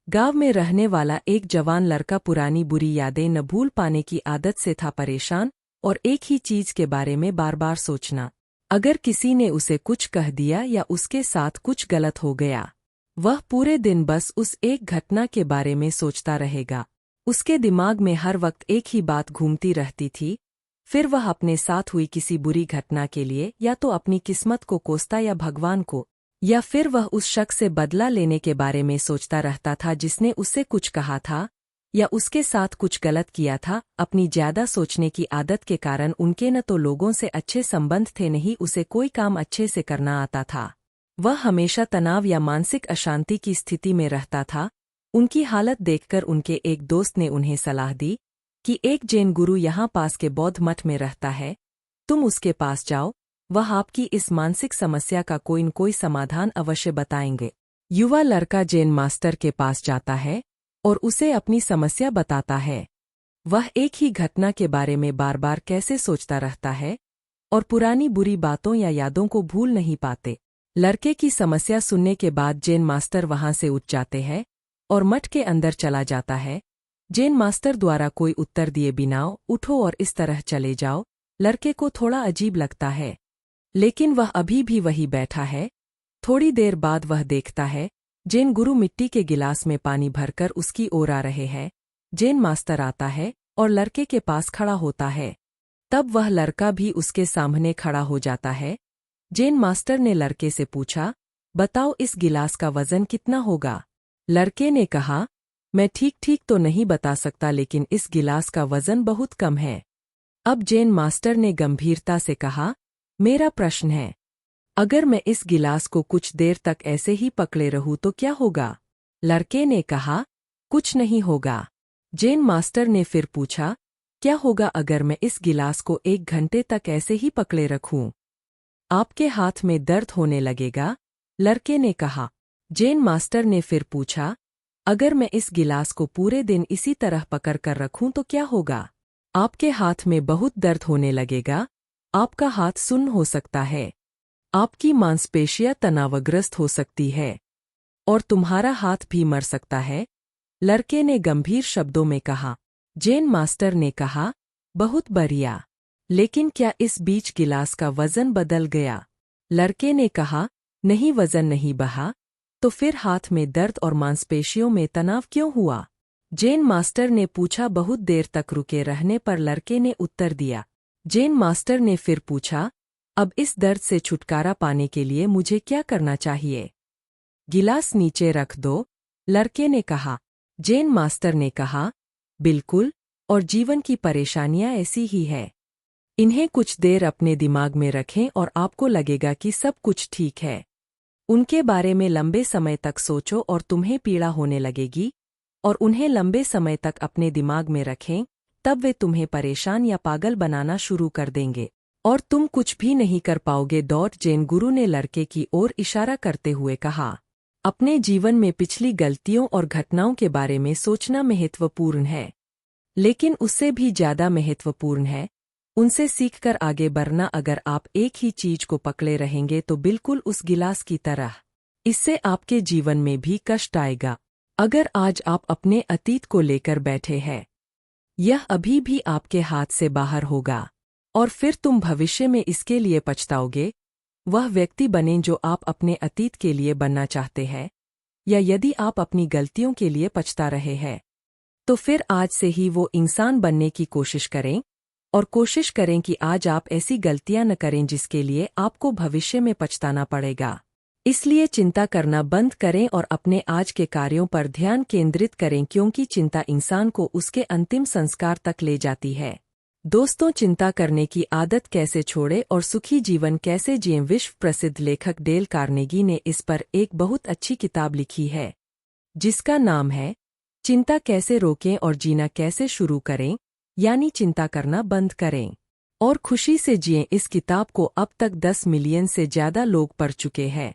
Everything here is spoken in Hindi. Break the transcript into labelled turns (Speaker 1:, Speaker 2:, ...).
Speaker 1: गांव में रहने वाला एक जवान लड़का पुरानी बुरी यादें न भूल पाने की आदत से था परेशान और एक ही चीज के बारे में बार बार सोचना। अगर किसी ने उसे कुछ कह दिया या उसके साथ कुछ गलत हो गया, वह पूरे दिन बस उस एक घटना के बारे में सोचता रहेगा। उसके दिमाग में हर वक्त एक ही बात घूमती रहती थी। फिर वह अपने साथ हुई किसी बुरी घटना के लिए या तो अपनी किस्मत को कोसता या भगवान को, या फिर वह उस शख्स से बदला लेने के बारे में सोचता रहता था जिसने उससे कुछ कहा था या उसके साथ कुछ गलत किया था। अपनी ज्यादा सोचने की आदत के कारण उनके न तो लोगों से अच्छे संबंध थे, नहीं उसे कोई काम अच्छे से करना आता था। वह हमेशा तनाव या मानसिक अशांति की स्थिति में रहता था। उनकी हालत देखकर उनके एक दोस्त ने उन्हें सलाह दी कि एक जैन गुरु यहाँ पास के बौद्ध मठ में रहता है, तुम उसके पास जाओ, वह आपकी इस मानसिक समस्या का कोई न कोई समाधान अवश्य बताएंगे। युवा लड़का जैन मास्टर के पास जाता है और उसे अपनी समस्या बताता है। वह एक ही घटना के बारे में बार बार कैसे सोचता रहता है और पुरानी बुरी बातों या यादों को भूल नहीं पाते। लड़के की समस्या सुनने के बाद जैन मास्टर वहां से उठ जाते हैं और मठ के अंदर चला जाता है। जैन मास्टर द्वारा कोई उत्तर दिए बिना उठो और इस तरह चले जाओ लड़के को थोड़ा अजीब लगता है, लेकिन वह अभी भी वही बैठा है। थोड़ी देर बाद वह देखता है जैन गुरु मिट्टी के गिलास में पानी भरकर उसकी ओर आ रहे हैं। जैन मास्टर आता है और लड़के के पास खड़ा होता है। तब वह लड़का भी उसके सामने खड़ा हो जाता है। जैन मास्टर ने लड़के से पूछा, बताओ इस गिलास का वजन कितना होगा? लड़के ने कहा, मैं ठीक ठीक तो नहीं बता सकता, लेकिन इस गिलास का वजन बहुत कम है। अब जैन मास्टर ने गंभीरता से कहा, मेरा प्रश्न है, अगर मैं इस गिलास को कुछ देर तक ऐसे ही पकड़े रहूं तो क्या होगा? लड़के ने कहा, कुछ नहीं होगा। जैन मास्टर ने फिर पूछा, क्या होगा अगर मैं इस गिलास को 1 घंटे तक ऐसे ही पकड़े रखूं? आपके हाथ में दर्द होने लगेगा, लड़के ने कहा। जैन मास्टर ने फिर पूछा, अगर मैं इस गिलास को पूरे दिन इसी तरह पकड़ कर रखूं तो क्या होगा? आपके हाथ में बहुत दर्द होने लगेगा, आपका हाथ सुन्न हो सकता है, आपकी मांसपेशियां तनावग्रस्त हो सकती है और तुम्हारा हाथ भी मर सकता है, लड़के ने गंभीर शब्दों में कहा। जैन मास्टर ने कहा, बहुत बढ़िया, लेकिन क्या इस बीच गिलास का वजन बदल गया? लड़के ने कहा, नहीं, वजन नहीं बढ़ा। तो फिर हाथ में दर्द और मांसपेशियों में तनाव क्यों हुआ? जैन मास्टर ने पूछा। बहुत देर तक रुके रहने पर लड़के ने उत्तर दिया। जैन मास्टर ने फिर पूछा, अब इस दर्द से छुटकारा पाने के लिए मुझे क्या करना चाहिए? गिलास नीचे रख दो, लड़के ने कहा। जैन मास्टर ने कहा, बिल्कुल, और जीवन की परेशानियां ऐसी ही है। इन्हें कुछ देर अपने दिमाग में रखें और आपको लगेगा कि सब कुछ ठीक है। उनके बारे में लंबे समय तक सोचो और तुम्हें पीड़ा होने लगेगी, और उन्हें लंबे समय तक अपने दिमाग में रखें, तब वे तुम्हें परेशान या पागल बनाना शुरू कर देंगे और तुम कुछ भी नहीं कर पाओगे। जैन गुरु ने लड़के की ओर इशारा करते हुए कहा, अपने जीवन में पिछली गलतियों और घटनाओं के बारे में सोचना महत्वपूर्ण है, लेकिन उससे भी ज्यादा महत्वपूर्ण है उनसे सीखकर आगे बढ़ना। अगर आप एक ही चीज को पकड़े रहेंगे तो बिल्कुल उस गिलास की तरह, इससे आपके जीवन में भी कष्ट आएगा। अगर आज आप अपने अतीत को लेकर बैठे हैं, यह अभी भी आपके हाथ से बाहर होगा और फिर तुम भविष्य में इसके लिए पछताओगे। वह व्यक्ति बनें जो आप अपने अतीत के लिए बनना चाहते हैं, या यदि आप अपनी गलतियों के लिए पछता रहे हैं, तो फिर आज से ही वो इंसान बनने की कोशिश करें और कोशिश करें कि आज आप ऐसी गलतियां न करें जिसके लिए आपको भविष्य में पछताना पड़ेगा। इसलिए चिंता करना बंद करें और अपने आज के कार्यों पर ध्यान केंद्रित करें, क्योंकि चिंता इंसान को उसके अंतिम संस्कार तक ले जाती है। दोस्तों, चिंता करने की आदत कैसे छोड़ें और सुखी जीवन कैसे जिएं, विश्व प्रसिद्ध लेखक डेल कार्नेगी ने इस पर एक बहुत अच्छी किताब लिखी है, जिसका नाम है चिंता कैसे रोकें और जीना कैसे शुरू करें, यानी चिंता करना बंद करें और खुशी से जिएं। इस किताब को अब तक 10 मिलियन से ज्यादा लोग पढ़ चुके हैं।